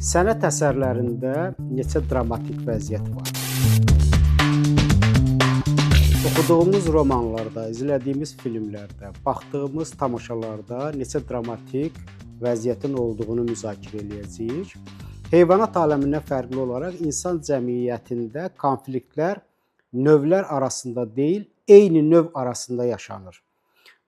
Sənət əsərlərində neçə dramatik vəziyyət var? Oxuduğumuz romanlarda, izlədiyimiz filmlərdə, baxdığımız tamaşalarda neçə dramatik vəziyyətin olduğunu müzakirə edəcəyik. Heyvanat aləmindən fərqli olaraq insan cəmiyyətində konfliktlər növlər arasında deyil, eyni növ arasında yaşanır.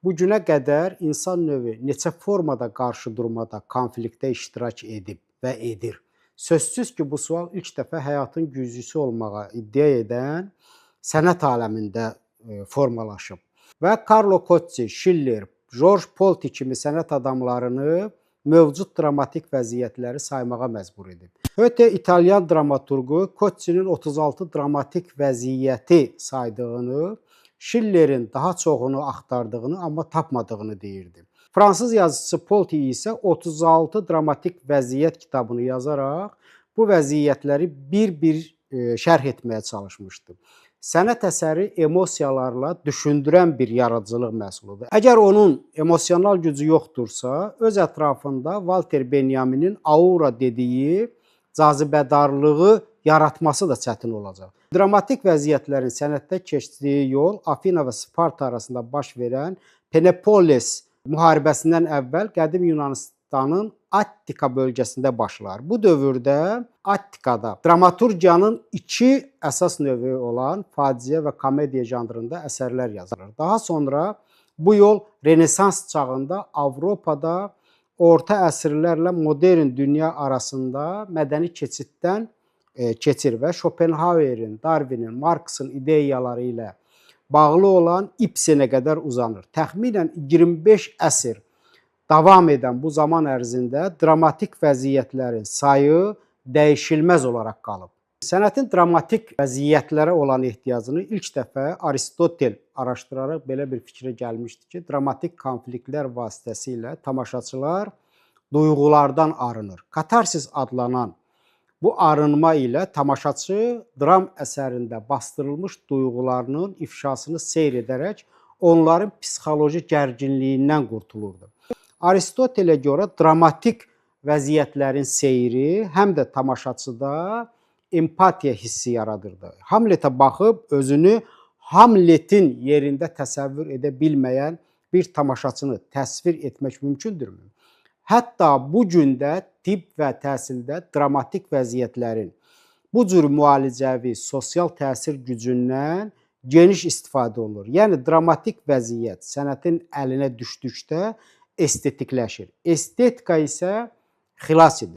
Bu günə qədər insan növü neçə formada qarşıdurmada, konfliktdə iştirak edib və edir. Sözsüz ki, bu sual ilk dəfə həyatın güzgüsü olmağa iddia edən sənət aləmində formalaşıb. Və Carlo Cocci, Schiller, George Polti kimi sənət adamlarını mövcud dramatik vəziyyətləri saymağa məcbur edib. Ötə İtalyan dramaturqu Coccinin 36 dramatik vəziyyəti saydığını, Schillerin daha çoxunu axtardığını, amma tapmadığını deyirdi. Fransız yazıcısı Polti isə 36 dramatik vəziyyət kitabını yazaraq bu vəziyyətləri bir-bir şərh etməyə çalışmışdı. Sənət əsəri emosiyalarla düşündürən bir yaradıcılıq məhsuludur. Əgər onun emosional gücü yoxdursa, öz ətrafında Walter Benjamin'in aura dediyi cazibədarlığı yaratması da çətin olacaq. Dramatik vəziyyətlərin sənətdə keçdiyi yol Afina və Sparta arasında baş verən Penopolis müharibəsindən əvvəl qədim Yunanistanın Attika bölgəsində başlar. Bu dövrdə Attikada dramaturgiyanın iki əsas növü olan faciə və komediya janrında əsərlər yazılır. Daha sonra bu yol Renesans çağında Avropada orta əsrlərlə modern dünya arasında mədəni keçiddən keçir və Schopenhauerin, Darwinin, Marxın ideyaları ilə bağlı olan Ibsenə qədər uzanır. Təxminən 25 əsr davam edən bu zaman ərzində dramatik vəziyyətlərin sayı dəyişilməz olaraq qalıb. Sənətin dramatik vəziyyətlərə olan ehtiyacını ilk dəfə Aristotel araşdıraraq belə bir fikrə gəlmişdi ki, dramatik konfliktlər vasitəsilə tamaşaçılar duyğulardan arınır. Katarsis adlanan bu arınma ilə tamaşaçı dram əsərində bastırılmış duyğularının ifşasını seyr edərək onların psixoloji gərginliyindən qurtulurdu. Aristotelə görə dramatik vəziyyətlərin seyri həm də tamaşaçıda empatiya hissi yaradırdı. Hamletə baxıb özünü Hamletin yerində təsəvvür edə bilməyən bir tamaşaçını təsvir etmək mümkündürmü? Hətta bu gündə tibb və təhsildə dramatik vəziyyətlərin bu cür müalicəvi, sosial təsir gücündən geniş istifadə olunur. Yəni, dramatik vəziyyət sənətin əlinə düşdükdə estetikləşir. Estetika isə xilas edir.